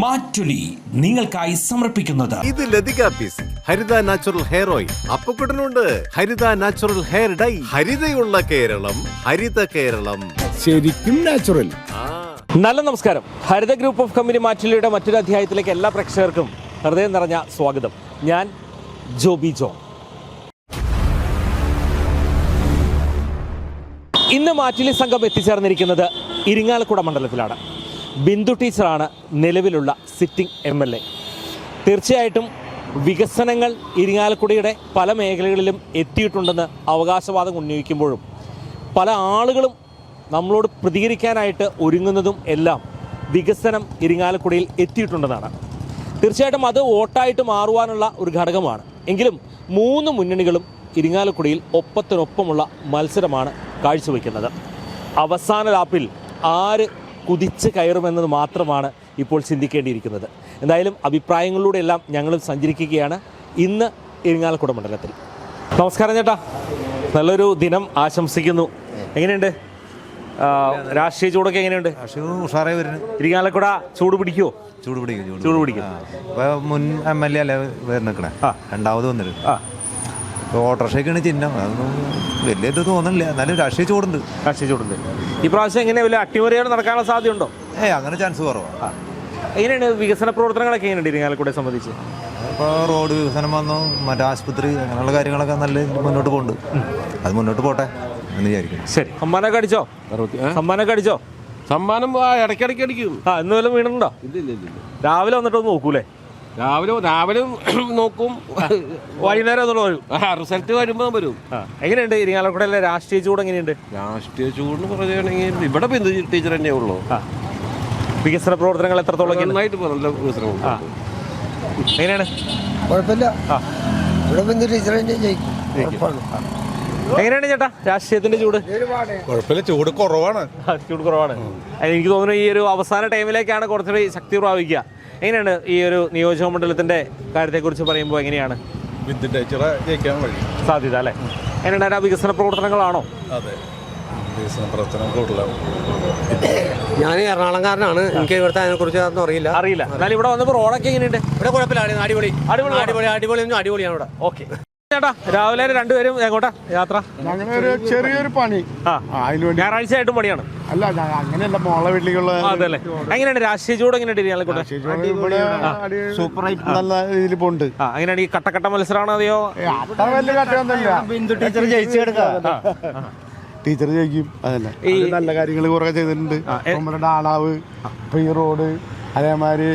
മാറ്റുലി നിങ്ങൾക്കായി സമർപ്പിക്കുന്നത് ഇത് ലതിക പീസ് ഹരിത നാച്ചുറൽ ഹെയർ ഓയിൽ. അപ്പക്കുട്ടനുണ്ട് ഹരിത natural hair dye. ഹരിതയുള്ള Keralam, Haritha Keralam, ശരിക്കും നാച്ചുറൽ. നല്ല നമസ്കാരം. ഹരിത ഗ്രൂപ്പ് ഓഫ് കമ്പനി മാറ്റുലിയുടെ മറ്റൊരു അധ്യായത്തിലേക്ക് എല്ലാ പ്രേക്ഷകർക്കും ഹൃദയം നിറഞ്ഞ സ്വാഗതം. ഞാൻ ജോബി ജോൺ. ഇന്ന് മാറ്റുലി സംഘം എത്തിച്ചേർന്നിരിക്കുന്നത് ഇരിങ്ങാലക്കുട മണ്ഡലത്തിലാണ്. ബിന്ദു ടീച്ചറാണ് നിലവിലുള്ള സിറ്റിംഗ് MLA. തീർച്ചയായിട്ടും വികസനങ്ങൾ ഇരിങ്ങാലക്കുടയുടെ പല മേഖലകളിലും എത്തിയിട്ടുണ്ടെന്ന് അവകാശവാദം ഉന്നയിക്കുമ്പോഴും പല ആളുകളും നമ്മളോട് പ്രതികരിക്കാനായിട്ട് ഒരുങ്ങുന്നതും എല്ലാം വികസനം ഇരിങ്ങാലക്കുടയിൽ എത്തിയിട്ടുണ്ടെന്നാണ്. തീർച്ചയായിട്ടും അത് വോട്ടായിട്ട് മാറുവാനുള്ള ഒരു ഘടകമാണ്. എങ്കിലും മൂന്ന് മുന്നണികളും ഇരിങ്ങാലക്കുടയിൽ ഒപ്പത്തിനൊപ്പമുള്ള മത്സരമാണ് കാഴ്ചവെക്കുന്നത്. അവസാന ലാപ്പിൽ ആര് കുതിച്ച് കയറുമെന്നത് മാത്രമാണ് ഇപ്പോൾ ചിന്തിക്കേണ്ടിയിരിക്കുന്നത്. എന്തായാലും അഭിപ്രായങ്ങളിലൂടെ എല്ലാം ഞങ്ങളും സഞ്ചരിക്കുകയാണ് ഇന്ന് ഇരിങ്ങാലക്കുട മണ്ഡലത്തിൽ. നമസ്കാരം ചേട്ടാ, നല്ലൊരു ദിനം ആശംസിക്കുന്നു. എങ്ങനെയുണ്ട് രാഷ്ട്രീയ ചൂടൊക്കെ? എങ്ങനെയുണ്ട്? ഉഷാറായി വരുന്നു. ഇരിങ്ങാലക്കുട ചൂട് പിടിക്കുമോ? ചൂട് പിടിക്കും. മുൻ MLA അല്ലേ വരുന്നിക്കണേ, രണ്ടാമത് വന്നിട്ട് ഓട്ടോറിക്ഷയ്ക്കാണ് ചിഹ്നം. അതൊന്നും വലിയ ഇത് തോന്നുന്നില്ല, എന്നാലും രാഷ്ട്രീയ ചൂടുണ്ട്. ഈ പ്രാവശ്യം എങ്ങനെ വലിയ അട്ടിമറിയാണ് നടക്കാനുള്ള സാധ്യതയുണ്ടോ? അങ്ങനെ ചാൻസ് കുറവാണ്. എങ്ങനെയാണ് വികസന പ്രവർത്തനങ്ങളൊക്കെ എങ്ങനെയുണ്ട് ഇരിങ്ങാലക്കുടയെ സംബന്ധിച്ച്? ഇപ്പോൾ റോഡ് വികസനം വന്നു, മറ്റേ ആശുപത്രി, അങ്ങനെയുള്ള കാര്യങ്ങളൊക്കെ നല്ല മുന്നോട്ട് പോകുന്നുണ്ട്. അത് മുന്നോട്ട് പോട്ടെ എന്ന് വിചാരിക്കുന്നു. ശരി, സമ്മാനമൊക്കെ അടിച്ചോ? സമ്മാനം ഇടയ്ക്കിടയ്ക്ക് അടിക്കും. ഇന്ന് വല്ലതും വീണുണ്ടോ? ഇല്ല. രാവിലെ വന്നിട്ടൊന്ന് നോക്കൂലേ? രാവിലെ നോക്കും, വൈകുന്നേരം വരും. റിസൾട്ട് വരുമ്പോൾ വരും. എങ്ങനെയുണ്ട് ഇരിങ്ങാലക്കുടയിലെ രാഷ്ട്രീയ ചൂട്? എങ്ങനെയുണ്ട്? രാഷ്ട്രീയ ചൂടെന്ന് പറയുകയാണെങ്കിൽ ഇവിടെ ബിന്ദു ടീച്ചർ തന്നെ ഉള്ളൂ. വികസന പ്രവർത്തനങ്ങൾ എത്രത്തോളം നന്നായിട്ട് നല്ല വികസനം. എങ്ങനെയാണ്? കുഴപ്പമില്ല, ഇവിടെ ബിന്ദു ടീച്ചർ തന്നെ ജയിക്കും. എങ്ങനെയാണ് ചേട്ടാ രാഷ്ട്രീയത്തിന്റെ ചൂട്? കുഴപ്പമില്ല, ചൂട് കുറവാണ്. എനിക്ക് തോന്നുന്നു ഈ ഒരു അവസാന ടൈമിലേക്കാണ് കുറച്ചുകൂടി ശക്തി പ്രാപിക്കുക. എങ്ങനെയാണ് ഈ ഒരു നിയോജക മണ്ഡലത്തിന്റെ കാര്യത്തെക്കുറിച്ച് പറയുമ്പോൾ എങ്ങനെയാണ് ബിന്ദു ടീച്ചറെ ജയിക്കാൻ വഴി സാധ്യത അല്ലേ? എങ്ങനെയാണ് വികസന പ്രവർത്തനങ്ങളാണോ? അതെ, വികസന പ്രവർത്തനം കൂടുതലാണ്. ഞാൻ എറണാകുളംകാരനാണ്, എനിക്ക് ഇവിടുത്തെ അതിനെ കുറിച്ച് അറിയില്ല. എന്നാലും ഇവിടെ വന്നപ്പോൾ റോഡൊക്കെ എങ്ങനെയുണ്ട്? ഇവിടെ കുഴപ്പമില്ല, അടിപൊളിയാണ് ഇവിടെ. ഓക്കെ ചേട്ടാ, രാവിലെ രണ്ടുപേരും എങ്ങോട്ടാ യാത്ര? ഞങ്ങളൊരു ചെറിയൊരു പണി, ഞായറാഴ്ച ആയിട്ടും പണിയാണ്. അല്ല, അങ്ങനെയല്ല, മോളെ വീട്ടിലേക്കുള്ള. അതല്ലേ. എങ്ങനെയാണ് രാഷ്ട്രീയ ചൂട്? എങ്ങനെയുണ്ട്? സൂപ്പറായിട്ട് നല്ല രീതിയിൽ പോണ്ട്. അങ്ങനെയാണ് ഈ കട്ടക്കട്ട മത്സരമാണോ അതെയോ? അത്ര വലിയ കട്ടയൊന്നുമില്ല. ബിന്ദു ടീച്ചർ ജയിച്ചെടുക്കാം. ടീച്ചർ ജയിക്കും. അതല്ലേ, നല്ല കാര്യങ്ങൾ കുറെ ചെയ്തിട്ടുണ്ട്. നമ്മുടെ ഡാളാവ്, ഇപ്പൊ ഈ റോഡ്, അതേമാതിരി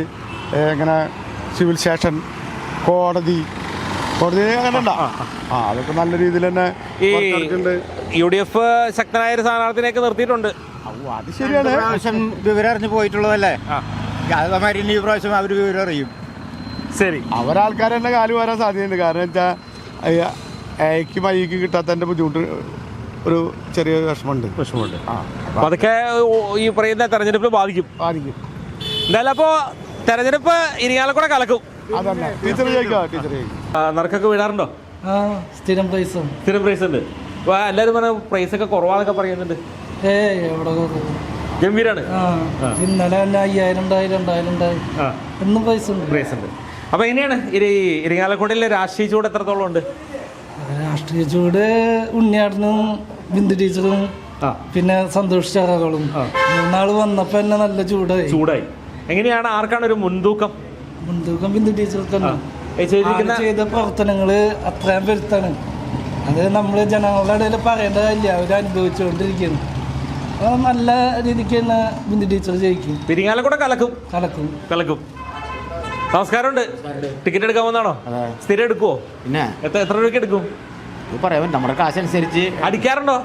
ഇങ്ങനെ സിവിൽ സ്റ്റേഷൻ, കോടതി അങ്ങനെ അതൊക്കെ നല്ല രീതിയിൽ തന്നെ. ഈ UDF ശക്തനായ ഒരു സ്ഥാനാർത്ഥിനെയൊക്കെ നിർത്തിയിട്ടുണ്ട്. അത് ശരിയാണ്. വിവരം അറിഞ്ഞു പോയിട്ടുള്ളതല്ലേ, അതേമാതിരി ഈ പ്രാവശ്യം അവർ വിവരം അറിയും. ശരി, അവരാൾക്കാർ തന്നെ കാല് വരാൻ സാധ്യതയുണ്ട്. കാരണം വെച്ചാൽ അയക്കും മൈക്കും കിട്ടാത്തതിന്റെ ബുദ്ധിമുട്ട്, ഒരു ചെറിയ വിഷമമുണ്ട്. അപ്പൊ അതൊക്കെ ഈ പറയുന്ന തെരഞ്ഞെടുപ്പിൽ ബാധിക്കും. എന്തായാലും അപ്പോ തെരഞ്ഞെടുപ്പ് ഇരിങ്ങാലക്കുട കലക്കും. നറുക്കൊക്കെ വീഴാറുണ്ടോ? സ്ഥിരം പ്രൈസ് ഉണ്ട്. അപ്പൊ എല്ലാരും പറഞ്ഞ പ്രൈസ് ഒക്കെ കുറവാന്നൊക്കെ പറയുന്നുണ്ട്. ഗംഭീരാണ്. ഇന്നലെ 5000 ഉണ്ടായി, 2000 ഉണ്ടായി, എന്നും പ്രൈസ് ഉണ്ട്. അപ്പൊ എങ്ങനെയാണ് ഇരിങ്ങാലക്കുടയിലെ രാഷ്ട്രീയ ചൂട് എത്രത്തോളം ഉണ്ട്? രാഷ്ട്രീയ ചൂട് ഉണ്ണിയാടനും ബിന്ദു ടീച്ചറും പിന്നെ സന്തോഷ് ചാറകളും മൂന്നാള് വന്നപ്പോ തന്നെ നല്ല ചൂടായി. എങ്ങനെയാണ്, ആർക്കാണ് ഒരു മുൻതൂക്കം? ബിന്ദു ടീച്ചർക്കാണ്. ചെയ്ത പ്രവർത്തനങ്ങള് അത്രയും വരുത്താണ്. അത് നമ്മള് ജനങ്ങളുടെ ഇടയിൽ പറയേണ്ട കാര്യമില്ല, അവർ അനുഭവിച്ചുകൊണ്ടിരിക്കുന്നു. അപ്പൊ നല്ല രീതിക്ക് തന്നെ ബിന്ദു ടീച്ചർ ജയിക്കും. ഇരിങ്ങാലക്കുട കലക്കും. നമസ്കാരമുണ്ട്. ടിക്കറ്റ് എടുക്കാൻ വന്നാണോ? സ്ഥിരം എടുക്കുവോ? പിന്നെ എത്ര രൂപയ്ക്ക് എടുക്കും? പറയാൻ നമ്മുടെ കാശനുസരിച്ച് അടിക്കാറുണ്ടോ?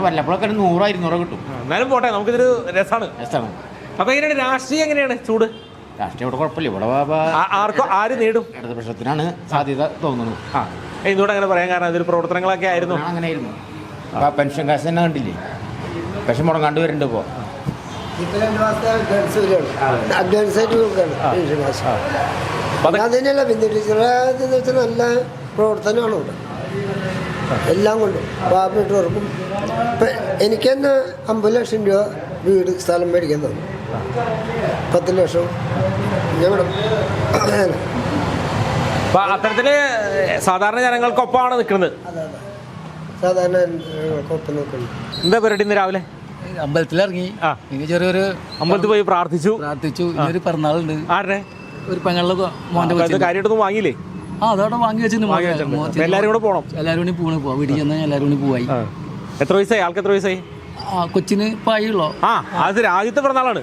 വല്ലപ്പോഴൊക്കെ 100-200 കിട്ടും. എന്നാലും പോട്ടെ, നമുക്കിതൊരു രസമാണ്. അപ്പൊ എങ്ങനെയാണ് രാഷ്ട്രീയം? എങ്ങനെയാണ് ചൂട്? രാഷ്ട്രീയം ഇവിടെ കുഴപ്പമില്ല. ഇവിടെ ആര് നേടും? ഇടതുപക്ഷത്തിനാണ് സാധ്യത തോന്നുന്നു. എന്തുകൊണ്ട് അങ്ങനെ പറയാൻ കാരണം? അതൊരു പ്രവർത്തനങ്ങളൊക്കെ ആയിരുന്നു. അങ്ങനെയായിരുന്നു. പെൻഷൻ കാശ് തന്നെ കണ്ടില്ലേ, പെൻഷൻ മുടങ്ങാണ്ട് വരുന്നുണ്ട്. ഇപ്പോൾ അതന്നെയല്ല, ബിന്ദു ടീച്ചറെ നല്ല പ്രവർത്തനമാണ് ഇവിടെ എല്ലാം കൊണ്ടും. പാവപ്പെട്ടവർക്കും എനിക്ക് തന്നെ 50 ലക്ഷം രൂപ വീട് സ്ഥലം മേടിക്കാൻ തന്നു. 10 ലക്ഷം ഞങ്ങളുടെ അപ്പൊ അത്തരത്തില് സാധാരണ ജനങ്ങൾക്കൊപ്പമാണ് നിൽക്കുന്നത്. അതെ സാധാരണ ഒപ്പം നിൽക്കുന്നു. എന്താ പരിപാടി ഇന്ന് രാവിലെ? അമ്പലത്തിലിറങ്ങി ഇനി ചെറിയൊരു അമ്പലത്തിൽ പോയി പ്രാർത്ഥിച്ചു. ഇന്നൊരു പിറന്നാളുണ്ട്. ആരുടെ? ഒരു പെങ്ങളുടെ മോന്റെ കാര്യമായിട്ടൊന്നും വാങ്ങിയില്ലേ? അതവിടെ വാങ്ങി വെച്ചിട്ടുണ്ട്. എല്ലാരും കൂടെ പോണം. എല്ലാവരും കൂടി പോവാ. വീട്ടിൽ ചെന്നാൽ എല്ലാവരും കൂടി പോവായി. എത്ര വയസ്സായി? ആൾക്ക് എത്ര വയസ്സായി? കൊച്ചിന് പായുള്ളോ? അത് ആദ്യത്തെ പിറന്നാളാണ്.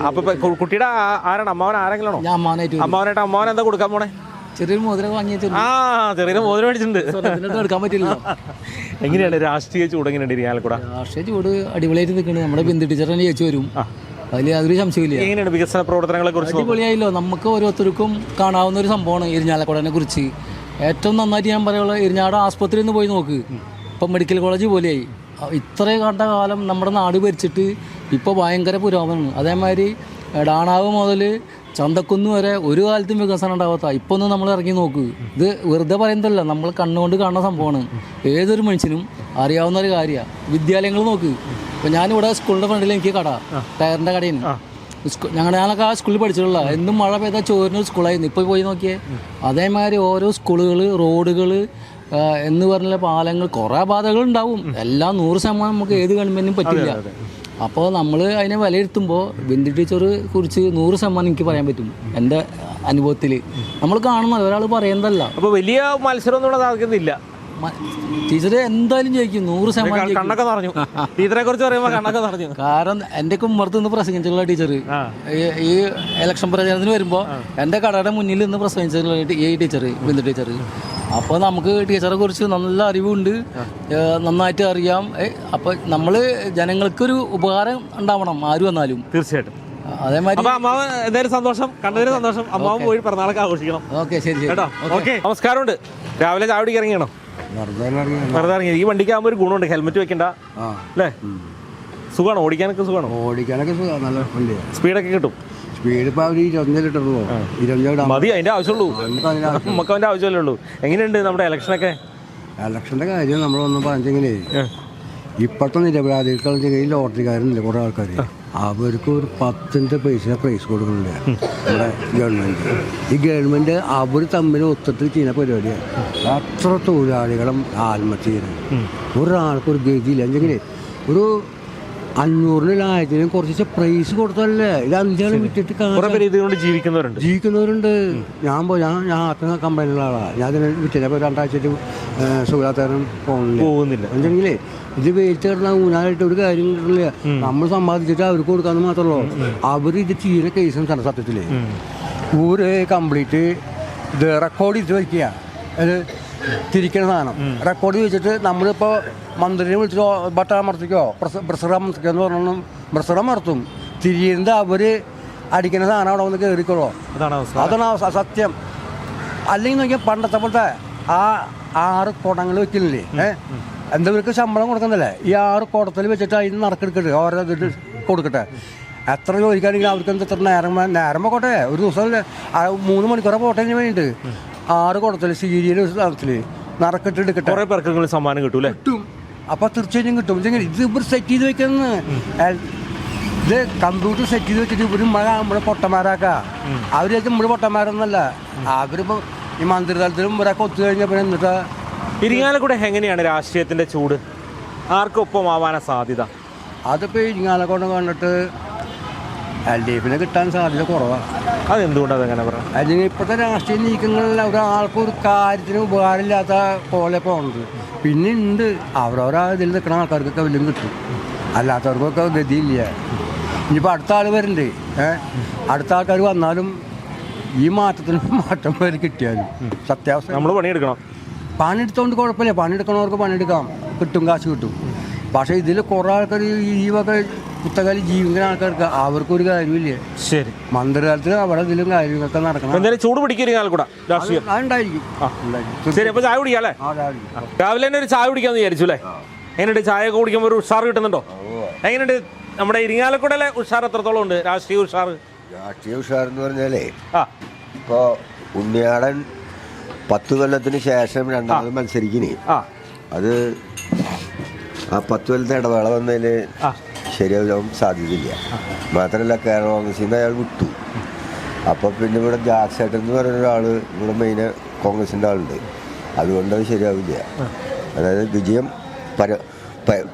അപ്പൊ കുട്ടിയുടെ ആരാണ്? അമ്മാവൻ ആരെങ്കിലും ആണോ? ഞാൻ അമ്മാവനായിട്ട്. അമ്മാവൻ എന്താ കൊടുക്കാൻ പോണേ? ചെറിയൊരു മോതിരം വാങ്ങി വെച്ചിട്ടുണ്ട്. ചെറിയൊരു മോതിരം മേടിച്ചിട്ടുണ്ട്. എടുക്കാൻ പറ്റില്ല. എങ്ങനെയാണ് രാഷ്ട്രീയ ചൂട്? എങ്ങനെയുണ്ട് ഇരിങ്ങാലക്കുട? രാഷ്ട്രീയ ചൂട് അടിപൊളിയായിട്ട് നിൽക്കുന്നത്. നമ്മുടെ ബിന്ദു ടീച്ചർ തന്നെ ജയിച്ചു വരും. അതിൽ അതൊരു സംശയമില്ല. എങ്ങനെയാണ് വികസന പ്രവർത്തനങ്ങളെ കുറിച്ച്? അടിപൊളിയായല്ലോ. നമുക്ക് ഓരോരുത്തർക്കും കാണാവുന്ന ഒരു സംഭവമാണ് ഇരിഞ്ഞാലക്കുടനെ കുറിച്ച്. ഏറ്റവും നന്നായിട്ട് ഞാൻ പറയുള്ളൂ, ഇരിഞ്ഞാട് ആസ്പത്രിയിൽ നിന്ന് പോയി നോക്ക്. ഇപ്പം മെഡിക്കൽ കോളേജ് പോലെയായി. ഇത്രയും കണ്ട കാലം നമ്മുടെ നാട് ഭരിച്ചിട്ട് ഇപ്പോൾ ഭയങ്കര പുരോഗമനമാണ്. അതേമാതിരി ഡാണാവ് മുതൽ ചന്തക്കുന്ന് വരെ ഒരു കാലത്തും വികസനം ഉണ്ടാവാത്ത. ഇപ്പോൾ ഒന്ന് നമ്മൾ ഇറങ്ങി നോക്ക്. ഇത് വെറുതെ പറയുന്നതല്ല, നമ്മൾ കണ്ണുകൊണ്ട് കാണുന്ന സംഭവമാണ്. ഏതൊരു മനുഷ്യനും അറിയാവുന്ന ഒരു കാര്യമാണ്. വിദ്യാലയങ്ങൾ നോക്ക്. ഇപ്പോൾ ഞാനിവിടെ സ്കൂളിൻ്റെ ഫ്രണ്ടിൽ എനിക്ക് കട, ടയറിൻ്റെ കടയിൽ ഞാനൊക്കെ ആ സ്കൂളിൽ പഠിച്ചിട്ടുള്ള. എന്നും മഴ പെയ്താൽ ചോറിനൊരു സ്കൂളായിരുന്നു. ഇപ്പോൾ പോയി നോക്കിയേ. അതേമാതിരി ഓരോ സ്കൂളുകൾ, റോഡുകൾ എന്ന് പറഞ്ഞ പാലങ്ങൾ, കുറേ ബാധകൾ ഉണ്ടാവും. എല്ലാം 100% നമുക്ക് ഏത് ഗവൺമെൻറ്റിനും പറ്റില്ല. അപ്പോൾ നമ്മൾ അതിനെ വിലയിരുത്തുമ്പോൾ ബിന്ദു ടീച്ചറെ കുറിച്ച് 100% എനിക്ക് പറയാൻ പറ്റും. എൻ്റെ അനുഭവത്തിൽ നമ്മൾ കാണുന്നത് ഒരാൾ പറയുന്നതല്ല. അപ്പോൾ വലിയ മത്സരമൊന്നും സാധിക്കുന്നില്ല. ടീച്ചർ എന്തായാലും ജയിക്കും. 100% കണ്ണൊക്കെ നിറഞ്ഞു. ടീച്ചറെ കുറിച്ച് പറയുമ്പോൾ കണ്ണൊക്കെ നിറഞ്ഞു. കാരണം എൻ്റെ ഉമ്മർത്ത് നിന്ന് പ്രസംഗിച്ചിട്ടുള്ള ടീച്ചർ ഈ ഇലക്ഷൻ പ്രചാരണത്തിന് വരുമ്പോൾ എൻ്റെ കടയുടെ മുന്നിൽ നിന്ന് പ്രസംഗിച്ചിട്ടുള്ള ഈ ടീച്ചർ, ബിന്ദു ടീച്ചർ. അപ്പോൾ നമുക്ക് ടീച്ചറെ കുറിച്ച് നല്ല അറിവുണ്ട്, നന്നായിട്ട് അറിയാം. അപ്പോൾ നമ്മൾ ജനങ്ങൾക്കൊരു ഉപകാരം ഉണ്ടാവണം ആര് വന്നാലും. തീർച്ചയായിട്ടും. അതേമാതിരി അമ്മാവൻ എന്തായാലും സന്തോഷം, കണ്ടതിന് സന്തോഷം. അമ്മാവൻ പോയി പിറന്നാളൊക്കെ ആഘോഷിക്കണം. ഓക്കെ, ശരി കേട്ടോ. ഓക്കെ, നമസ്കാരമുണ്ട്. രാവിലെ ചായ കുടിക്കാൻ ഇറങ്ങിയാണോ? വെറുതെ ഇറങ്ങി. ഈ വണ്ടിക്ക് ആകുമ്പോൾ ഒരു ഗുണമുണ്ട്, ഹെൽമെറ്റ് വെക്കണ്ട അല്ലേ? സുഖമാണോ ഓടിക്കാനൊക്കെ? നല്ല സ്പീഡൊക്കെ കിട്ടും. സ്പീഡ് ഇപ്പോൾ അവർ 21 ലിറ്ററുള്ളൂ. 20 മതി, അതിൻ്റെ ആവശ്യമുള്ളൂ. നമുക്ക് അതിൻ്റെ ആവശ്യമല്ലേ ഉള്ളൂ. എങ്ങനെയുണ്ട് നമ്മുടെ ഇലക്ഷനൊക്കെ? ഇലക്ഷൻ്റെ കാര്യം നമ്മളൊന്നും പറഞ്ഞെങ്കിലേ, ഇപ്പോഴത്തെ നിരപരാധികൾ ഈ ലോട്ടറിക്കാരുന്നില്ല കുറേ ആൾക്കാർ, അവർക്ക് ഒരു 10 പൈസ പ്രൈസ് കൊടുക്കുന്നുണ്ട് നമ്മുടെ ഗവൺമെൻറ്. ഈ ഗവൺമെൻറ് അവർ തമ്മിൽ ഒത്തിട്ട് ചെയ്യുന്ന പരിപാടിയാണ്. അത്ര തൊഴിലാളികളും ആത്മഹത്യ ചെയ്യുന്നത്. ഒരാൾക്കൊരു ഗതിയില്ല. എങ്കിൽ ഒരു 500-നും 1000-നും കുറച്ച് പ്രൈസ് കൊടുത്തല്ലേ. ഇത് 5 വിറ്റിട്ട് ജീവിക്കുന്നവരുണ്ട്. ഞാൻ ആത്മ കമ്പനിയിലുള്ള ആളാണ്. ഞാൻ അതിനെ വിറ്റില്ല. അപ്പോൾ 2 ആഴ്ചയായിട്ട് സുഖാത്താരം പോകുന്നില്ല. എന്നുവെച്ചെങ്കിലേ ഇത് വേസ്റ്റ് കിടന്ന ഊനായിട്ട് ഒരു കാര്യം കിട്ടില്ല. നമ്മൾ സമ്പാദിച്ചിട്ട് അവർക്ക് കൊടുക്കാമെന്ന് മാത്രമല്ലോ. അവർ ഇത് ചെയ്യുന്ന കേസും സത്യത്തിൽ ഊര് കംപ്ലീറ്റ് ഇത് റെക്കോർഡ് ചെയ്ത് വയ്ക്കുക. അത് തിരിക്കണ സാധനം റെക്കോർഡ് വെച്ചിട്ട് നമ്മളിപ്പോൾ മന്ത്രിനെ വിളിച്ചിട്ട് ബട്ടമർത്തിക്കോ ബ്രസറമർത്തിക്കോ എന്ന് പറഞ്ഞാൽ ബ്രസറമർത്തും. തിരിയുന്നത് അവർ അടിക്കുന്ന സാധനം അവിടെ വന്ന് കയറിക്കോളോ. അതാണ് സത്യം. അല്ലെങ്കിൽ നോക്കിയാൽ പണ്ടത്തെ പോലത്തെ ആ 6 കുടങ്ങൾ വെക്കുന്നില്ലേ, എന്തെങ്കിലും ശമ്പളം കൊടുക്കുന്നില്ലേ, ഈ 6 കുടത്തിൽ വെച്ചിട്ട് അതിന് നറുക്കെടുക്കട്ടെ, ഓരോ ഇത് കൊടുക്കട്ടെ. എത്ര ചോദിക്കുകയാണെങ്കിൽ അവർക്ക് എന്താ ഇത്ര നേരം പോട്ടെ. ഒരു ദിവസം 3 മണിക്കൂറെ പോട്ടതിന് വേണ്ടിയിട്ട് 6 കുടത്തിൽ സീരിയൽ സ്ഥലത്തിൽ നറുക്കിട്ട് എടുക്കട്ടെ. കുറേ പേർക്ക് സമ്മാനം കിട്ടും. അപ്പോൾ തീർച്ചയായിട്ടും കിട്ടും. ഇത് ഇവർ സെറ്റ് ചെയ്ത് വെക്കുന്നത്, ഇത് കമ്പ്യൂട്ടർ സെറ്റ് ചെയ്ത് വെച്ചിട്ട് ഇവർ നമ്മുടെ പൊട്ടന്മാരാക്കുക. അവർ നമ്മുടെ പൊട്ടന്മാരൊന്നല്ല. അവരിപ്പോൾ ഈ മന്ത്രിതലത്തിലും ഇവരൊക്കെ ഒത്തു കഴിഞ്ഞാൽ പിന്നെ എന്നിട്ട് ഇരിങ്ങാലക്കുട എങ്ങനെയാണ് രാഷ്ട്രീയത്തിന്റെ ചൂട്? ആർക്കൊപ്പമാവാനാ സാധ്യത? അതിപ്പോൾ ഇരിങ്ങാലക്കുട കണ്ടിട്ട് LDF കിട്ടാൻ സാധ്യത കുറവാണ്. അതെന്തുകൊണ്ടാണ് അതങ്ങനെ പറയാം? അല്ലെങ്കിൽ ഇപ്പോഴത്തെ രാഷ്ട്രീയ നീക്കങ്ങളിൽ ഒരാൾക്ക് ഒരു കാര്യത്തിന് ഉപകാരമില്ലാത്ത പോലെ പോകുന്നത്. പിന്നെ ഉണ്ട് അവരവരാ ഇതിൽ നിൽക്കുന്ന ആൾക്കാർക്കൊക്കെ വല്ലതും കിട്ടും, അല്ലാത്തവർക്കൊക്കെ ഗതിയില്ല. ഇനിയിപ്പോൾ അടുത്ത ആൾ വരുന്നുണ്ട്, അടുത്ത ആൾക്കാർ വന്നാലും ഈ മാറ്റത്തിന് മാറ്റം വരെ കിട്ടിയാലും സത്യാവസ്ഥ നമ്മൾ പണിയെടുക്കണം. പണിയെടുത്തോണ്ട് കുഴപ്പമില്ല, പണിയെടുക്കണവർക്ക് പണിയെടുക്കാം, കിട്ടും, കാശ് കിട്ടും. പക്ഷേ ഇതിൽ കുറേ ആൾക്കാർ ഈ വക കുത്തകാലി ജീവിക്കുന്ന ആൾക്കാർക്ക് അവർക്കൊരു കാര്യമില്ല. ശരി, മന്ത്രിതലത്തിൽ അവിടെ ഇതിലും കാര്യങ്ങളൊക്കെ നടക്കണം. എന്തായാലും ചൂട് പിടിക്കുക രാഷ്ട്രീയം അതുണ്ടായിരിക്കും. ശരി, അപ്പോൾ ചായ കുടിക്കാം അല്ലേ? രാവിലെ തന്നെ ഒരു ചായ കുടിക്കാമെന്ന് വിചാരിച്ചു അല്ലേ? എങ്ങനെയുണ്ട് ചായ ഒക്കെ കുടിക്കുമ്പോൾ ഒരു ഉഷാർ കിട്ടുന്നുണ്ടോ? എങ്ങനെയുണ്ട് നമ്മുടെ ഇരിങ്ങാലക്കുടയിലെ ഉഷാർ എത്രത്തോളം ഉണ്ട്? രാഷ്ട്രീയ ഉഷാർ എന്ന് പറഞ്ഞാലേ, ഇപ്പോൾ ഉണ്ണിയാടൻ 10 കൊല്ലത്തിന് ശേഷം രണ്ടാമത് മത്സരിക്കുന്നേ. അത് ആ 10 കൊല്ലത്തെ ഇടവേള വന്നതിൽ ശരിയാവാൻ സാധ്യതയില്ല. മാത്രമല്ല കേരള കോൺഗ്രസിൽ നിന്ന് അയാൾ വിട്ടു. അപ്പോൾ പിന്നെ ഇവിടെ ജാക്സേട്ടൻ എന്ന് പറയുന്ന ഒരാൾ ഇവിടെ മെയിൻ കോൺഗ്രസിൻ്റെ ആളുണ്ട്. അതുകൊണ്ട് അത് ശരിയാവില്ല. അതായത് വിജയം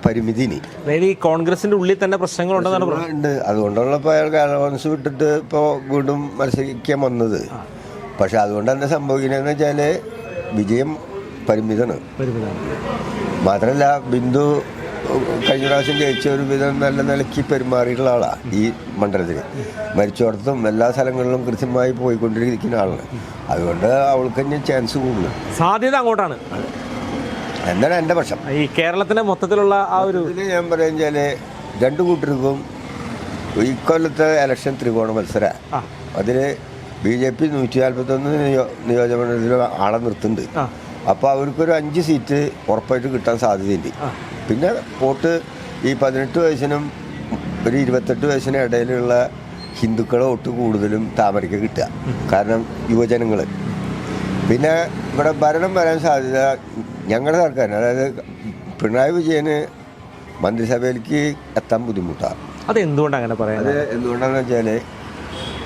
പരിമിതിനി ഈ കോൺഗ്രസിന്റെ ഉള്ളിൽ തന്നെ പ്രശ്നങ്ങളുണ്ടെന്നാണ് ഉണ്ട്. അതുകൊണ്ടുള്ള ഇപ്പോൾ അയാൾ കേരള കോൺഗ്രസ് വിട്ടിട്ട് ഇപ്പോൾ വീണ്ടും മത്സരിക്കാൻ വന്നത്. പക്ഷെ അതുകൊണ്ട് തന്നെ സംഭവിക്കുന്നതെന്ന് വെച്ചാൽ വിജയം പരിമിതമാണ്. മാത്രമല്ല ബിന്ദു കഴിഞ്ഞ പ്രാവശ്യം ജയിച്ച ഒരു വിധം നല്ല നിലയ്ക്ക് പെരുമാറിയിട്ടുള്ള ആളാണ് ഈ മണ്ഡലത്തിൽ. മരിച്ചോടത്തും എല്ലാ സ്ഥലങ്ങളിലും കൃത്യമായി പോയിക്കൊണ്ടിരിക്കുന്ന ആളാണ്. അതുകൊണ്ട് അവൾക്ക് തന്നെ ചാൻസ് കൂടുതൽ, സാധ്യത അങ്ങോട്ടാണ് എന്നാണ് എൻ്റെ പക്ഷം. ഈ കേരളത്തിന്റെ മൊത്തത്തിലുള്ള ആ ഒരു ഞാൻ പറയാൻ വെച്ചാൽ രണ്ടു കൂട്ടർക്കും ഇക്കൊല്ലത്തെ ഇലക്ഷൻ ത്രികോണ മത്സര. അതിൽ BJP 141 നിയോജകമണ്ഡലത്തിൽ ആളെ നിർത്തുന്നുണ്ട്. അപ്പോൾ അവർക്കൊരു 5 സീറ്റ് ഉറപ്പായിട്ട് കിട്ടാൻ സാധ്യതയുണ്ട്. പിന്നെ വോട്ട് ഈ 18 വയസ്സിനും ഒരു 28 വയസ്സിനും ഇടയിലുള്ള ഹിന്ദുക്കളെ വോട്ട് കൂടുതലും താമരയ്ക്ക് കിട്ടുക. കാരണം യുവജനങ്ങൾ. പിന്നെ ഇവിടെ ഭരണം വരാൻ സാധ്യത ഞങ്ങളുടെ സർക്കാരിന്, അതായത് പിണറായി വിജയന് മന്ത്രിസഭയിലേക്ക് എത്താൻ ബുദ്ധിമുട്ടാണ്. അത് എന്തുകൊണ്ടാണ് അങ്ങനെ പറയുന്നത്? അത് എന്തുകൊണ്ടാണെന്ന് വെച്ചാൽ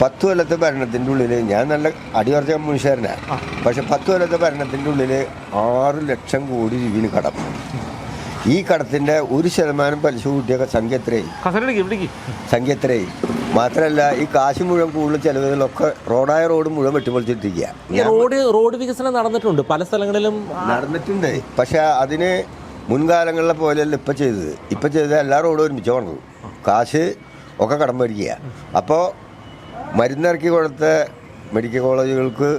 10 കൊല്ലത്തെ ഭരണത്തിൻ്റെ ഉള്ളിൽ ഞാൻ നല്ല അടിയുറച്ച മനുഷ്യരനാണ്. പക്ഷെ 10 കൊല്ലത്തെ ഭരണത്തിൻ്റെ ഉള്ളിൽ 6 ലക്ഷം കോടി രൂപയിൽ കടം. ഈ കടത്തിൻ്റെ 1% പലിശ കൂട്ടിയ സംഖ്യ എത്രയായി? മാത്രമല്ല ഈ കാശ് മുഴുവൻ കൂടുതൽ ചെലവുകളൊക്കെ റോഡ് മുഴുവൻ വെട്ടിപ്പൊളിച്ചിട്ടിരിക്കുക. റോഡ് വികസനം നടന്നിട്ടുണ്ട്, പല സ്ഥലങ്ങളിലും നടന്നിട്ടുണ്ട്. പക്ഷെ അതിന് മുൻകാലങ്ങളിലെ പോലെയല്ല ഇപ്പം ചെയ്തത് എല്ലാ റോഡും ഒരുമിച്ച് വന്നത്. കാശ് ഒക്കെ കടം മേടിക്കുക. അപ്പോൾ മരുന്നിറക്കി കൊടുത്ത മെഡിക്കൽ കോളേജുകൾക്ക്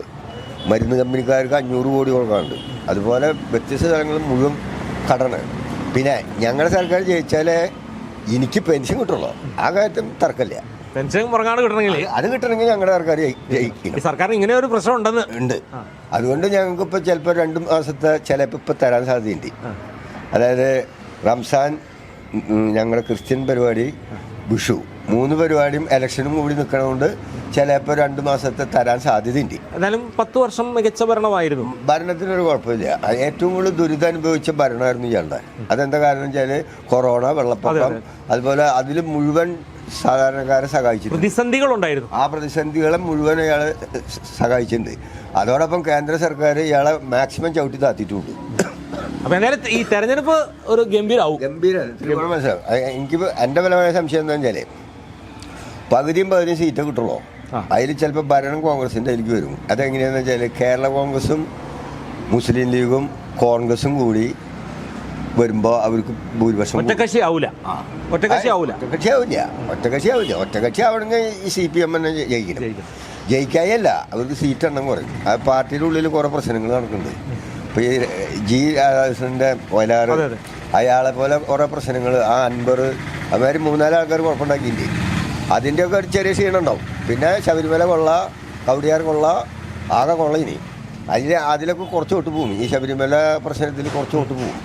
മരുന്ന് കമ്പനിക്കാർക്ക് 500 കോടി കൊടുക്കാറുണ്ട്. അതുപോലെ വ്യത്യസ്ത സ്ഥലങ്ങളിൽ മുഴുവൻ കടണ്. പിന്നെ ഞങ്ങളുടെ സർക്കാർ ജയിച്ചാലേ എനിക്ക് പെൻഷൻ കിട്ടുള്ളൂ. ആ കാര്യത്തിൽ തർക്കമില്ല. പെൻഷൻ മുറങ്ങാട് കിട്ടണമെങ്കിൽ അത് കിട്ടണമെങ്കിൽ ഞങ്ങളുടെ സർക്കാർ ജയിക്കണം. സർക്കാർ ഇങ്ങനെ ഒരു പ്രശ്നം ഉണ്ട്. അതുകൊണ്ട് ഞങ്ങൾക്ക് ഇപ്പോൾ ചിലപ്പോൾ 2 മാസത്തെ ചിലപ്പോൾ ഇപ്പോൾ തരാൻ സാധ്യതയുണ്ട്. അതായത് റംസാൻ, ഞങ്ങളുടെ ക്രിസ്ത്യൻ പരിപാടി, വിഷു 3 പരിപാടിയും ഇലക്ഷനും കൂടി നിൽക്കണതുകൊണ്ട് ചിലപ്പോൾ 2 മാസത്തെ തരാൻ സാധ്യതയുണ്ട്. എന്നാലും 10 വർഷം മികച്ച ഭരണമായിരുന്നു. ഭരണത്തിനൊരു കുഴപ്പമില്ല. ഏറ്റവും കൂടുതൽ ദുരിതം അനുഭവിച്ച ഭരണമായിരുന്നു ഇയാളുടെ. അതെന്താ കാരണം വെച്ചാൽ കൊറോണ, വെള്ളപ്പൊക്കം, അതുപോലെ അതിൽ മുഴുവൻ സാധാരണക്കാരെ സഹായിച്ചിട്ടുണ്ട്. പ്രതിസന്ധികളുണ്ടായിരുന്നു. ആ പ്രതിസന്ധികളെ മുഴുവൻ ഇയാൾ സഹായിച്ചിട്ടുണ്ട്. അതോടൊപ്പം കേന്ദ്ര സർക്കാർ ഇയാളെ മാക്സിമം ചവിട്ടി താത്തിയിട്ടുണ്ട്. അപ്പൊ എന്തായാലും ഈ തെരഞ്ഞെടുപ്പ് ഒരു ഗംഭീരമാവും. എനിക്ക് എൻ്റെ ബലമായ സംശയം എന്താ വെച്ചാൽ പകുതിയും സീറ്റേ കിട്ടുള്ളൂ. അതിൽ ചിലപ്പോൾ ഭരണം കോൺഗ്രസിൻ്റെ അതിലേക്ക് വരും. അതെങ്ങനെയാണെന്ന് വെച്ചാൽ കേരള കോൺഗ്രസും മുസ്ലിം ലീഗും കോൺഗ്രസും കൂടി വരുമ്പോൾ അവർക്ക് ഭൂരിപക്ഷം ഒറ്റക്കക്ഷി ആവില്ല. ഒറ്റക്കക്ഷി ആവണമെങ്കിൽ ഈ CPM തന്നെ ജയിക്കണം. ജയിക്കായല്ല, അവർക്ക് സീറ്റ് എണ്ണം കുറയും. ആ പാർട്ടിയുടെ ഉള്ളിൽ കുറേ പ്രശ്നങ്ങൾ നടക്കുന്നുണ്ട്. ഇപ്പോൾ ഈ G രാധാകൃഷ്ണൻ്റെ വയലാറ്, അയാളെ പോലെ കുറേ പ്രശ്നങ്ങൾ, ആ അൻവർ, അതുമാതിരി 3-4 ആൾക്കാർ കുഴപ്പമുണ്ടാക്കിയില്ലേ. അതിൻ്റെയൊക്കെ ഒരു ചെറിയ ക്ഷീണം ഉണ്ടാവും. പിന്നെ ശബരിമല കൊള്ള, കവടിയാർ കൊള്ള, ആകെ കൊള്ള. ഇനി അതിലൊക്കെ കുറച്ച് വോട്ട് പോകും. ഈ ശബരിമല പ്രശ്നത്തിൽ കുറച്ച് വോട്ട് പോകും.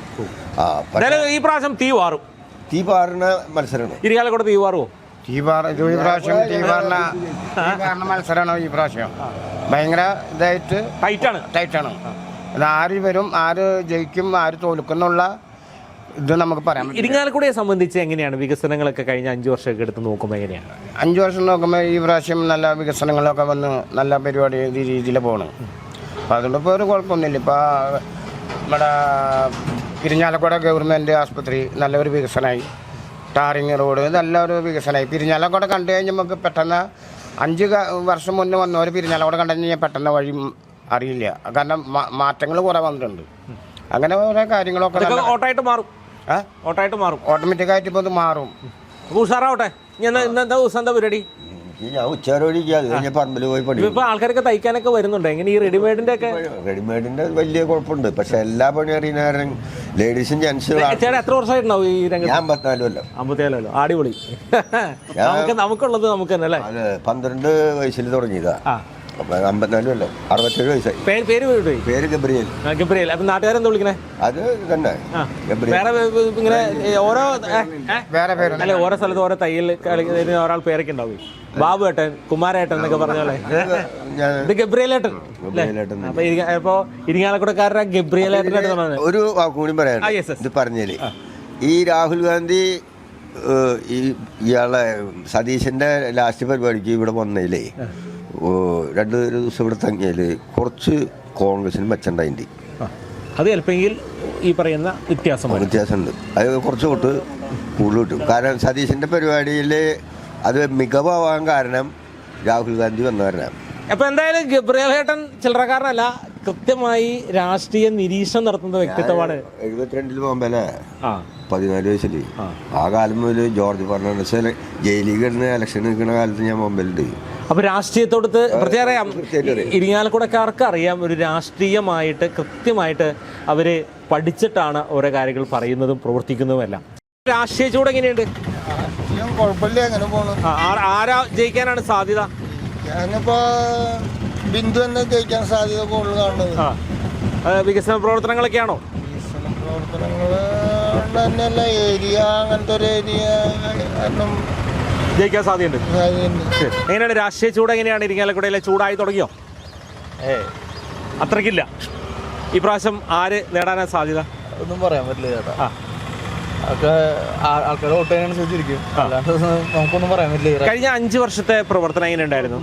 ഈ പ്രാവശ്യം തീ പാറുന്ന മത്സരമാണ്. ഇരിങ്ങാലക്കുട തീ പാറുമോ? ഈ പ്രാവശ്യം മത്സരമാണോ ഈ പ്രാവശ്യം? ഭയങ്കര ഇതായിട്ട് ടൈറ്റാണ്. അത് ആര് വരും, ആര് ജയിക്കും, ആര് തോൽക്കുന്നുള്ള ഇത് നമുക്ക് പറയാം. ഇരിങ്ങാലക്കുടയെ സംബന്ധിച്ച് എങ്ങനെയാണ് വികസനങ്ങളൊക്കെ കഴിഞ്ഞ 5 വർഷമൊക്കെ എടുത്ത് നോക്കുമ്പോൾ എങ്ങനെയാണ്? 5 വർഷം നോക്കുമ്പോൾ ഈ പ്രാവശ്യം നല്ല വികസനങ്ങളൊക്കെ വന്ന് നല്ല പരിപാടി രീതിയിൽ പോകണം. അപ്പോൾ അതുകൊണ്ട് ഇപ്പോൾ ഒരു കുഴപ്പമൊന്നുമില്ല. ഇപ്പോൾ നമ്മുടെ ഇരിങ്ങാലക്കുട ഗവൺമെൻറ് ആശുപത്രി നല്ലൊരു വികസനമായി. ടാറിങ് റോഡ് നല്ലൊരു വികസനമായി. ഇരിങ്ങാലക്കുട കണ്ടു കഴിഞ്ഞാൽ നമുക്ക് പെട്ടെന്ന് 5 വർഷം മുന്നേ വന്നവർ ഇരിങ്ങാലക്കുട കണ്ടു കഴിഞ്ഞാൽ പെട്ടെന്ന് വഴി അറിയില്ല. കാരണം മാറ്റങ്ങൾ കുറേ വന്നിട്ടുണ്ട്. അങ്ങനെ ഓരോ കാര്യങ്ങളൊക്കെ ഓട്ടോമാറ്റിക്കായിട്ട് ഇപ്പോൾ ഇത് മാറും. ഉഷാറാവട്ടെ. ഇന്നത്തെ ദിവസം എന്താ പരിപാടി? ഞാൻ ഉച്ചവരെ പറമ്പിൽ പോയി പഠിക്കും. ഇപ്പൊ ആൾക്കാരൊക്കെ തയ്ക്കാനൊക്കെ വരുന്നുണ്ട്. എങ്ങനെ ഈ റെഡിമെയ്ഡിന്റെ വലിയ കുഴപ്പമുണ്ട്. പക്ഷെ എല്ലാ പണി അറിയുന്ന ലേഡീസും ജെന്റ്സും. എത്ര വർഷമായിട്ടുണ്ടാവും ഈ രംഗത്ത്? ഞാൻ 54 കൊല്ലം. 54 കൊല്ലം. അടിപൊളി. നമുക്കുള്ളത് നമുക്ക് തന്നെ അല്ലേ? 12 വയസ്സിൽ തുടങ്ങിയതാ. 54 കൊല്ലം, 67 വയസ്സായി. പേര് ഗബ്രിയേൽ. അപ്പൊ നാട്ടുകാരെന്താ വിളിക്കണേ? അത് തന്നെ ഇങ്ങനെ ഓരോ സ്ഥലത്ത് ഓരോ തയ്യൽ ഒരാൾ പേരൊക്കെ ഉണ്ടാവും. ബാബു ഏട്ടൻ, കുമാരേട്ടൻ എന്നൊക്കെ പറഞ്ഞോളെ. ഇത് ഗബ്രിയേലേട്ടൻ. അപ്പൊ ഇരിങ്ങാലക്കുടക്കാരുടെ ഗബ്രിയേലേട്ടൻ. ഒരു വാക്കുകൂടി പറയാം ഇത് പറഞ്ഞാല്. ഈ രാഹുൽ ഗാന്ധി ഇയാളെ സതീശൻ്റെ ലാസ്റ്റ് പരിപാടിക്ക് ഇവിടെ വന്നതിലേ 2 ദിവസം ഇവിടെ തങ്ങിയതിൽ കുറച്ച് കോൺഗ്രസിന് മെച്ചണ്ടായിട്ടുണ്ട്. അത് ചിലപ്പോൾ ഈ പറയുന്ന വ്യത്യാസമുണ്ട്. അത് കുറച്ച് തൊട്ട് കൂടുതൽ കിട്ടും. കാരണം സതീശൻ്റെ പരിപാടിയിൽ അത് മികവാകാൻ കാരണം രാഹുൽ ഗാന്ധി വന്ന കാരണമാണ്. അപ്പൊ എന്തായാലും ഗബ്രിയേൽ ഏട്ടൻ ചില്ലറക്കാരനല്ല, കൃത്യമായി രാഷ്ട്രീയ നിരീക്ഷണം നടത്തുന്ന വ്യക്തിത്വമാണ്. 72 ബോംബെയിലെ 14 വയസ്സിൽ ആ കാലം മുതൽ ജോർജ് ഫെർണാണ്ടസ് ജയിലിൽ കിടന്ന് ഇലക്ഷൻ നിൽക്കുന്ന കാലത്ത് ഞാൻ ബോംബെയിലുണ്ട്. അപ്പൊ രാഷ്ട്രീയത്തോടത്ത് പ്രത്യേകം അറിയാം, ഇരിങ്ങാലക്കുടക്കാർക്ക് അറിയാം, ഒരു രാഷ്ട്രീയമായിട്ട് കൃത്യമായിട്ട് അവര് പഠിച്ചിട്ടാണ് ഓരോ കാര്യങ്ങൾ പറയുന്നതും പ്രവർത്തിക്കുന്നതുമെല്ലാം. രാഷ്ട്രീയ ചൂട് എങ്ങനെയുണ്ട്? കുഴപ്പമില്ല, അങ്ങനെ പോണു. ആരാ ജയിക്കാനാണ് സാധ്യത? ഞാനിപ്പോ ബിന്ദു തന്നെ ജയിക്കാൻ സാധ്യത കൂടുതൽ കാണുന്നത്. വികസന പ്രവർത്തനങ്ങളൊക്കെയാണോ? വികസന പ്രവർത്തനങ്ങൾ തന്നെയല്ല, ഏരിയ അങ്ങനത്തെ ഒരു ഏരിയ ജയിക്കാൻ സാധ്യതയുണ്ട്. എങ്ങനെയാണ് രാഷ്ട്രീയ ചൂട്? എങ്ങനെയാണ് ഇരിങ്ങാലക്കുടയിലെ ചൂടായി തുടങ്ങിയോ? അത്രയ്ക്കില്ല. ഈ പ്രാവശ്യം ആര് നേടാനാ സാധ്യത? ഒന്നും പറയാൻ പറ്റില്ല ചേട്ടാ. ആൾക്കാരുടെ വോട്ട് അനുസരിച്ചിരിക്കും, നമുക്കൊന്നും പറയാൻ പറ്റില്ല. കഴിഞ്ഞ 5 വർഷത്തെ പ്രവർത്തനം എങ്ങനെ ഉണ്ടായിരുന്നു?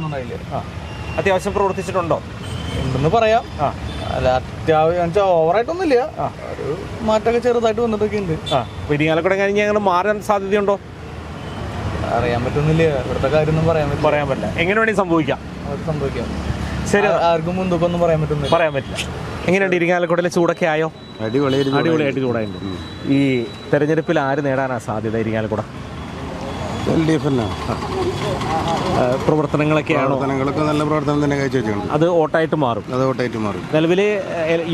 അത്യാവശ്യം പ്രവർത്തിച്ചിട്ടുണ്ടോ? ഉണ്ടെന്ന് പറയാം. അല്ല, അത്യാവശ്യം ഓവറായിട്ടൊന്നുമില്ല, ഒരു മാറ്റമൊക്കെ ചെറുതായിട്ട് വന്നിട്ടൊക്കെ ഉണ്ട്. ഇരിങ്ങാലക്കുട കഴിഞ്ഞ് ഞങ്ങൾ മാറാൻ സാധ്യതയുണ്ടോ? അറിയാൻ പറ്റുന്നില്ല, ഇവിടുത്തെ കാര്യമൊന്നും പറയാൻ പറ്റില്ല. എങ്ങനെ വേണമെങ്കിൽ സംഭവിക്കാം. ശരി, ആർക്കും മുൻതൂക്കൊന്നും പറയാൻ പറ്റില്ല. എങ്ങനെയുണ്ട് ഇരിങ്ങാലക്കുടയിലെ ചൂടൊക്കെ ആയോ? അടിപൊളിയായിട്ട് ചൂടായിട്ടുണ്ട്. ഈ തെരഞ്ഞെടുപ്പിൽ ആര് നേടാനാ സാധ്യത ഇരിങ്ങാലക്കുട? പ്രവർത്തനങ്ങളൊക്കെയാണോ? നല്ല പ്രവർത്തനം തന്നെ കാഴ്ചവെച്ചിട്ടുണ്ട്. അത് വോട്ടായിട്ട് മാറും. നിലവിൽ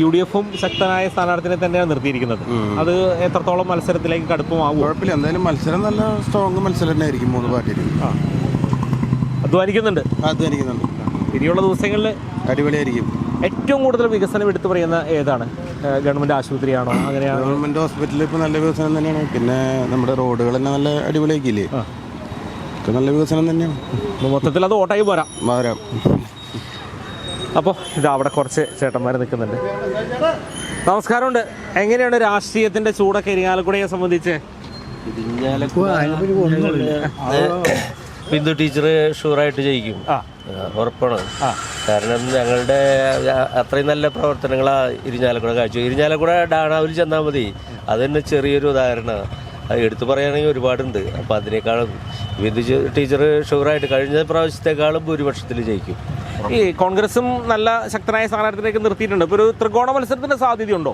UDF-ഉം ശക്തനായ സ്ഥാനാർത്ഥിനെ തന്നെയാണ് നിർത്തിയിരിക്കുന്നത്. അത് എത്രത്തോളം മത്സരത്തിലേക്ക് കടുപ്പമാകും? കുഴപ്പമില്ല, എന്തായാലും മത്സരം നല്ല സ്ട്രോങ് മത്സരം തന്നെ ആയിരിക്കും. 3 പാർട്ടിയിലും അധ്വാനിക്കുന്നുണ്ട്. ഇനിയുള്ള ദിവസങ്ങളിൽ അടിപൊളിയായിരിക്കും. ഏറ്റവും കൂടുതൽ വികസനം എടുത്തു പറയുന്ന ഏതാണ്? ഗവൺമെൻറ് ആശുപത്രിയാണോ? അങ്ങനെയാണ്. ഗവൺമെൻറ് ഹോസ്പിറ്റലിൽ ഇപ്പോൾ നല്ല വികസനം തന്നെയാണ്. പിന്നെ നമ്മുടെ റോഡുകൾ തന്നെ നല്ല അടിപൊളിയാക്കിയില്ലേ, നല്ല വികസനം തന്നെയാണ്. മൊത്തത്തിൽ അത് ഓട്ടായി പോരാം. അപ്പോൾ ഇത് അവിടെ കുറച്ച് ചേട്ടന്മാർ നിൽക്കുന്നുണ്ട്. നമസ്കാരമുണ്ട്. എങ്ങനെയാണ് രാഷ്ട്രീയത്തിൻ്റെ ചൂടൊക്കെ ഇരിങ്ങാലക്കുടയെ സംബന്ധിച്ച്? ബിന്ദു ടീച്ചർ ഷുവറായിട്ട് ജയിക്കും, ഉറപ്പാണ്. കാരണം ഞങ്ങളുടെ അത്രയും നല്ല പ്രവർത്തനങ്ങളാണ് ഇരിഞ്ഞാലക്കുട കാഴ്ച. ഇരിഞ്ഞാലക്കുട ഡാണാവിൽ ചെന്നാൽ മതി, അത് തന്നെ ചെറിയൊരു ഉദാഹരണമാണ്. അത് എടുത്തു പറയുകയാണെങ്കിൽ ഒരുപാടുണ്ട്. അപ്പോൾ അതിനേക്കാളും ബിന്ദു ടീച്ചർ ഷുവറായിട്ട് കഴിഞ്ഞ പ്രാവശ്യത്തെക്കാളും ഭൂരിപക്ഷത്തിൽ ജയിക്കും. ഈ കോൺഗ്രസും നല്ല ശക്തനായ സ്ഥാനാർത്ഥിയിലേക്ക് നിർത്തിയിട്ടുണ്ട്. ഇപ്പോൾ ഒരു ത്രികോണ മത്സരത്തിന് സാധ്യതയുണ്ടോ?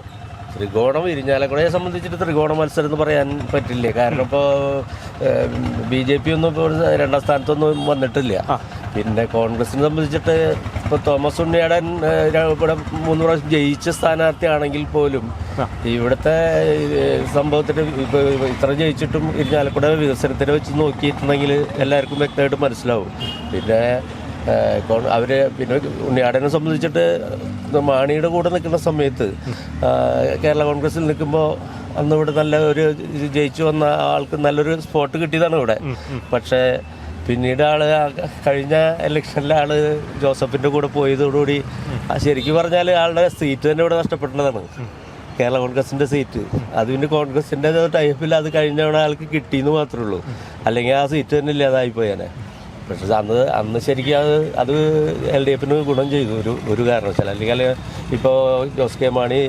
ത്രികോണം ഇരിഞ്ഞാലക്കുടയെ സംബന്ധിച്ചിട്ട് ത്രികോണ മത്സരം എന്ന് പറയാൻ പറ്റില്ലേ. കാരണം ഇപ്പോൾ BJP ഒന്നും ഇപ്പോൾ 2ാം സ്ഥാനത്തൊന്നും വന്നിട്ടില്ല. പിന്നെ കോൺഗ്രസിനെ സംബന്ധിച്ചിട്ട് ഇപ്പോൾ തോമസ് ഉണ്ണിയാടൻ ഇവിടെ 3 പ്രാവശ്യം ജയിച്ച സ്ഥാനാർത്ഥിയാണെങ്കിൽ പോലും ഇവിടുത്തെ സംഭവത്തിന് ഇപ്പോൾ ഇത്ര ജയിച്ചിട്ടും ഇരിഞ്ഞാലക്കുട വികസനത്തിനെ വെച്ച് നോക്കിയിട്ടുണ്ടെങ്കിൽ എല്ലാവർക്കും വ്യക്തമായിട്ട് മനസ്സിലാവും. പിന്നെ പിന്നെ ഉണ്ണിയാടനെ സംബന്ധിച്ചിട്ട് മാണിയുടെ കൂടെ നിൽക്കുന്ന സമയത്ത് കേരള കോൺഗ്രസിൽ നിൽക്കുമ്പോൾ അന്ന് ഇവിടെ നല്ല ഒരു ജയിച്ചു വന്ന ആൾക്ക് നല്ലൊരു സ്പോട്ട് കിട്ടിയതാണ് ഇവിടെ. പക്ഷേ പിന്നീട് കഴിഞ്ഞ ഇലക്ഷനിലെ ജോസഫിൻ്റെ കൂടെ പോയതോടുകൂടി ശരിക്കും പറഞ്ഞാൽ ആളുടെ സീറ്റ് തന്നെ ഇവിടെ നഷ്ടപ്പെട്ടതാണ്, കേരള കോൺഗ്രസിൻ്റെ സീറ്റ്. അത് പിന്നെ കോൺഗ്രസിൻ്റെ ടൈപ്പിൽ അത് കഴിഞ്ഞ ആൾക്ക് കിട്ടിയെന്ന് മാത്രമേ ഉള്ളൂ, അല്ലെങ്കിൽ ആ സീറ്റ് തന്നെ ഇല്ലാതായിപ്പോയാനെ. പക്ഷേ അന്ന് ശരിക്കും അത് LDF-ന് ഗുണം ചെയ്തു ഒരു കാരണവശാൽ. അല്ലെങ്കിൽ ഇപ്പോൾ ജോസ് കെ മാണി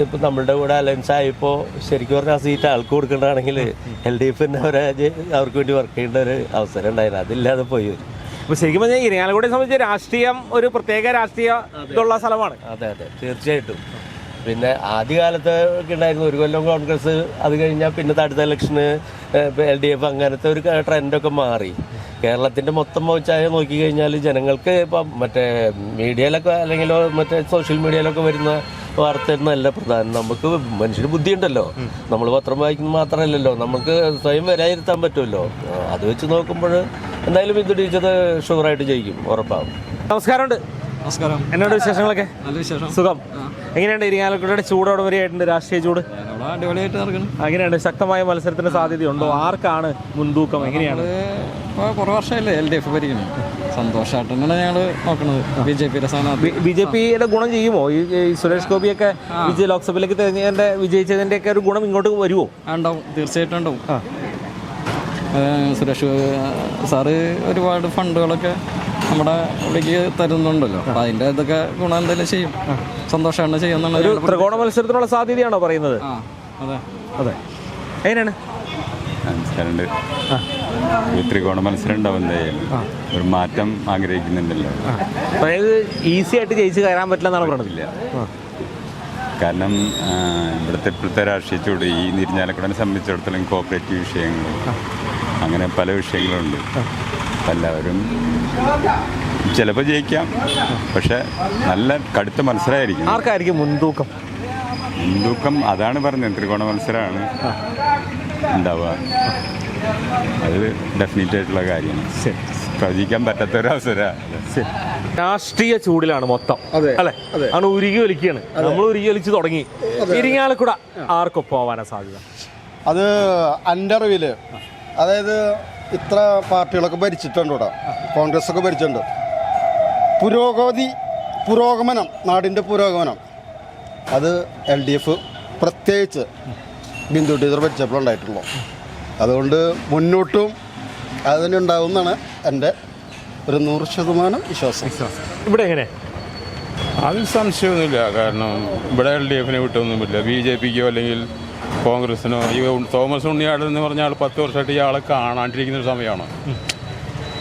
ഇപ്പോൾ നമ്മളുടെ കൂടെ അലയൻസ് ആയപ്പോൾ ശരിക്കും പറഞ്ഞാൽ ആ സീറ്റ് ആൾക്ക് കൊടുക്കേണ്ടതാണെങ്കിൽ LDF തന്നെ അവർക്ക് വേണ്ടി വർക്ക് ചെയ്യേണ്ട ഒരു അവസരം ഉണ്ടായിരുന്നു, അതില്ലാതെ പോയി. അപ്പോൾ ശരിക്കും പറഞ്ഞാൽ ഇരിങ്ങാലക്കുടയെ സംബന്ധിച്ച് രാഷ്ട്രീയം ഒരു പ്രത്യേക രാഷ്ട്രീയ ഇതുള്ള സ്ഥലമാണ്. അതെ തീർച്ചയായിട്ടും. പിന്നെ ആദ്യകാലത്ത് ഒക്കെ ഉണ്ടായിരുന്നു 1 കൊല്ലം കോൺഗ്രസ്, അത് കഴിഞ്ഞാൽ പിന്നെ അടുത്ത ഇലക്ഷന് LDF, അങ്ങനത്തെ ഒരു ട്രെൻഡൊക്കെ മാറി. കേരളത്തിൻ്റെ മൊത്തം വെച്ചാൽ നോക്കിക്കഴിഞ്ഞാൽ ജനങ്ങൾക്ക് ഇപ്പം മറ്റേ മീഡിയയിലൊക്കെ അല്ലെങ്കിൽ മറ്റേ സോഷ്യൽ മീഡിയയിലൊക്കെ വരുന്ന വാർത്തയൊന്നുമല്ല പ്രധാനം. നമുക്ക് മനുഷ്യന് ബുദ്ധിയുണ്ടല്ലോ, നമ്മൾ പത്രം വായിക്കുന്നത് മാത്രമല്ലല്ലോ, നമുക്ക് സ്വയം വിലയിരുത്താൻ പറ്റുമല്ലോ. അത് വെച്ച് നോക്കുമ്പോൾ എന്തായാലും ബിന്ദു ടീച്ചർ ഷുവറായിട്ട് ജയിക്കും, ഉറപ്പാകും. നമസ്കാരമുണ്ട്. നമസ്കാരം. എന്നോട് വിശേഷങ്ങളൊക്കെ? നല്ല വിശേഷം. സുഖം. എങ്ങനെയുണ്ട് ഇരിങ്ങാലക്കുടയുടെ ചൂടോടെ വരെയായിട്ടുണ്ട് രാഷ്ട്രീയ ചൂട്? അടിപൊളിയായിട്ട് നടക്കണം. അങ്ങനെയുണ്ട്. ശക്തമായ മത്സരത്തിന് സാധ്യതയുണ്ടോ? ആർക്കാണ് മുൻതൂക്കം? എങ്ങനെയാണ്? ഇപ്പോൾ കുറേ വർഷമല്ലേ LDF ഭരിക്കുന്നത്, സന്തോഷമായിട്ട് തന്നെയാണ് ഞങ്ങൾ നോക്കുന്നത്. BJPയുടെ സ്ഥാനാർത്ഥി BJPയുടെ ഗുണം ചെയ്യുമോ? ഈ സുരേഷ് ഗോപിയൊക്കെ ലോക്സഭയിലേക്ക് വിജയിച്ചതിൻ്റെ ഒക്കെ ഒരു ഗുണം ഇങ്ങോട്ട് വരുമോ? ഉണ്ടാവും, തീർച്ചയായിട്ടും ഉണ്ടാവും. സുരേഷ് സാറ് ഒരുപാട് ഫണ്ടുകളൊക്കെ നമ്മുടെ ഇവിടേക്ക് തരുന്നുണ്ടല്ലോ. അപ്പം അതിൻ്റെ ഇതൊക്കെ ഗുണം എന്തെങ്കിലും ചെയ്യും. സന്തോഷമാണ് ചെയ്യുന്നുണ്ട്. ഒരു ത്രികോണ മത്സരത്തിനുള്ള സാധ്യതയാണോ പറയുന്നത്? അതെ അതെ. എങ്ങനെയാണ് നമസ്കാരമുണ്ട്. ഒരു ത്രികോണ മത്സരം ഉണ്ടാവും. എന്തായാലും ഒരു മാറ്റം ആഗ്രഹിക്കുന്നുണ്ടല്ലോ. അതായത് ഈസി ആയിട്ട് ജയിച്ച് കയറാൻ പറ്റില്ല എന്നാണ് പറഞ്ഞില്ല. കാരണം ഇപ്പോഴത്തെ രാഷ്ട്രീയ ചൂട് ഈ ഇരിഞ്ഞാലക്കുടനെ സംബന്ധിച്ചിടത്തോളം കോപ്പറേറ്റീവ് വിഷയങ്ങൾ അങ്ങനെ പല വിഷയങ്ങളുണ്ട്. എല്ലാവരും ചിലപ്പോൾ ജയിക്കാം, പക്ഷെ നല്ല കടുത്ത മത്സരമായിരിക്കും. ആർക്കായിരിക്കും മുൻതൂക്കം? മുൻതൂക്കം അതാണ് പറഞ്ഞത്, ത്രികോണ മത്സരമാണ് ഉണ്ടാവുക. അത് ഡെഫിനറ്റ് ആയിട്ടുള്ള കാര്യമാണ്. പ്രവചിക്കാൻ പറ്റാത്ത ഒരു അവസരമാണ്. രാഷ്ട്രീയ ചൂടിലാണ് മൊത്തം അല്ലെ? അങ്ങനെ ഉരുകി ഒലിക്കുകയാണ്. നമ്മൾ ഉരുകി ഒലിച്ച് തുടങ്ങി. ഇരിങ്ങാലക്കുട ആർക്കൊപ്പം പോവാനാ സാധ്യത? അത് എൻ്റെ അറിവിൽ, അതായത് ഇത്ര പാർട്ടികളൊക്കെ ഭരിച്ചിട്ടുണ്ട് ഇവിടെ, കോൺഗ്രസ് ഒക്കെ ഭരിച്ചിട്ടുണ്ട്. പുരോഗമനം, നാടിൻ്റെ പുരോഗമനം അത് LDF പ്രത്യേകിച്ച് ബിന്ദു ടീച്ചർ ഭരിച്ചപ്പോഴുണ്ടായിട്ടുള്ളൂ. അതുകൊണ്ട് മുന്നോട്ടും അത് തന്നെ ഉണ്ടാവും എന്നാണ് എൻ്റെ ഒരു 100% വിശ്വാസം. ഇവിടെ എങ്ങനെ? അതിൽ സംശയമൊന്നുമില്ല. കാരണം ഇവിടെ LDFനെ വിട്ടൊന്നുമില്ല. BJPക്കോ അല്ലെങ്കിൽ കോൺഗ്രസിനോ. ഈ തോമസ് ഉണ്ണിയാടൻ എന്ന് പറഞ്ഞ ആൾ 10 വർഷമായിട്ട് ഇയാളെ കാണാണ്ടിരിക്കുന്ന ഒരു സമയമാണ്.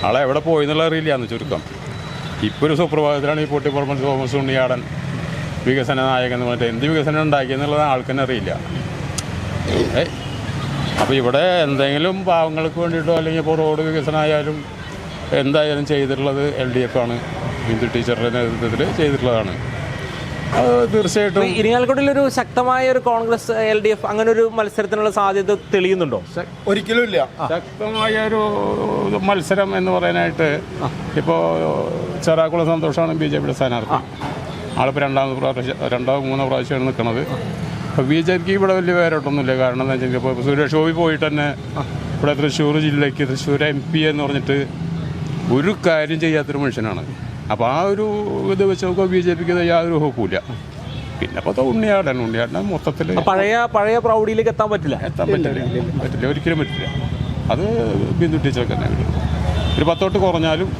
ആളെ എവിടെ പോയി എന്നുള്ള അറിയില്ല എന്ന് ചുരുക്കം. ഇപ്പോൾ ഒരു സുപ്രഭാതത്തിലാണ് ഈ പൊട്ടിപ്പുറമൻ തോമസ് ഉണ്ണിയാടൻ വികസന നായകൻ എന്ന് പറഞ്ഞിട്ട് എന്ത് വികസനം ഉണ്ടാക്കിയെന്നുള്ളത് ആൾക്ക് തന്നെ അറിയില്ല. അപ്പോൾ ഇവിടെ എന്തെങ്കിലും പാവങ്ങൾക്ക് വേണ്ടിയിട്ടോ അല്ലെങ്കിൽ ഇപ്പോൾ റോഡ് വികസനമായാലും എന്തായാലും ചെയ്തിട്ടുള്ളത് LDF ആണ്. ബിന്ദു ടീച്ചറുടെ നേതൃത്വത്തിൽ ചെയ്തിട്ടുള്ളതാണ്. അത് തീർച്ചയായിട്ടും ഇരിങ്ങാലക്കുടയിൽ ഒരു ശക്തമായ ഒരു കോൺഗ്രസ് LDF അങ്ങനെ ഒരു മത്സരത്തിനുള്ള സാധ്യത തെളിയുന്നുണ്ടോ? ഒരിക്കലും ഇല്ല. ശക്തമായ ഒരു മത്സരം എന്ന് പറയാനായിട്ട് ഇപ്പോൾ ചെറാക്കുളം സന്തോഷമാണ് BJPയുടെ സ്ഥാനാർത്ഥി. ആളിപ്പോൾ രണ്ടാമത് മൂന്നോ പ്രാവശ്യമാണ് നിൽക്കുന്നത്. അപ്പോൾ BJPക്ക് ഇവിടെ വലിയ പേരോട്ടൊന്നുമില്ല. കാരണം എന്താ വെച്ചാൽ ഇപ്പോൾ സുരേഷ് ഗോപി പോയിട്ട് തന്നെ ഇവിടെ തൃശ്ശൂർ ജില്ലയ്ക്ക് തൃശ്ശൂർ MP എന്ന് പറഞ്ഞിട്ട് ഒരു കാര്യം ചെയ്യാത്തൊരു മനുഷ്യനാണ്. അപ്പോൾ ആ ഒരു ഇത് വെച്ച് നോക്കുമ്പോൾ BJPക്ക് യാതൊരു ഹോപ്പുമില്ല. പിന്നെ അപ്പോൾ ഉണ്ണിയാടൻ മൊത്തത്തിൽ പഴയ പ്രൗഢിയിലേക്ക് എത്താൻ പറ്റില്ല. ഒരിക്കലും പറ്റില്ല. അത് ബിന്ദു ടീച്ചർക്ക് തന്നെ ഒരു 10 വോട്ട് കുറഞ്ഞാലും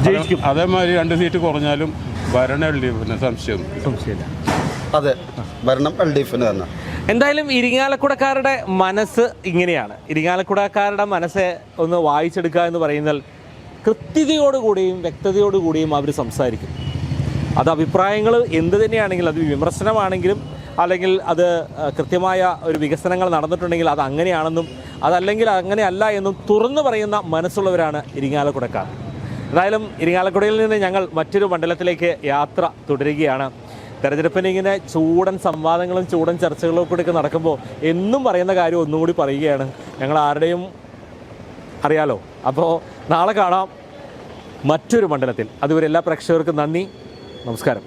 ജയിക്കും. അതേമാതിരി 2 സീറ്റ് കുറഞ്ഞാലും ഭരണ LDFന് സംശയമില്ല. അതെ, ഭരണം LDFന് തന്നെ. എന്തായാലും ഇരിങ്ങാലക്കുടക്കാരുടെ മനസ്സ് ഇങ്ങനെയാണ്. ഇരിങ്ങാലക്കുടക്കാരുടെ മനസ്സ് ഒന്ന് വായിച്ചെടുക്കുക എന്ന് പറയുന്നത് കൃത്യതയോടുകൂടിയും വ്യക്തതയോടുകൂടിയും അവർ സംസാരിക്കും. അത് അഭിപ്രായങ്ങൾ എന്ത് തന്നെയാണെങ്കിലും, അത് വിമർശനമാണെങ്കിലും അല്ലെങ്കിൽ അത് കൃത്യമായ ഒരു വികസനങ്ങൾ നടന്നിട്ടുണ്ടെങ്കിൽ അത് അങ്ങനെയാണെന്നും അതല്ലെങ്കിൽ അങ്ങനെയല്ല എന്നും തുറന്നു പറയുന്ന മനസ്സുള്ളവരാണ് ഇരിങ്ങാലക്കുടക്കാർ. എന്തായാലും ഇരിങ്ങാലക്കുടയിൽ നിന്ന് ഞങ്ങൾ മറ്റൊരു മണ്ഡലത്തിലേക്ക് യാത്ര തുടരുകയാണ്. തെരഞ്ഞെടുപ്പിന് ഇങ്ങനെ ചൂടൻ സംവാദങ്ങളും ചൂടൻ ചർച്ചകളും കൂടെയൊക്കെ നടക്കുമ്പോൾ എന്നും പറയുന്ന കാര്യം ഒന്നുകൂടി പറയുകയാണ്. ഞങ്ങൾ ആരുടെയും അറിയാലോ. അപ്പോൾ നാളെ കാണാം മറ്റൊരു മണ്ഡലത്തിൽ. അതുവരെ എല്ലാ പ്രേക്ഷകർക്കും നന്ദി, നമസ്കാരം.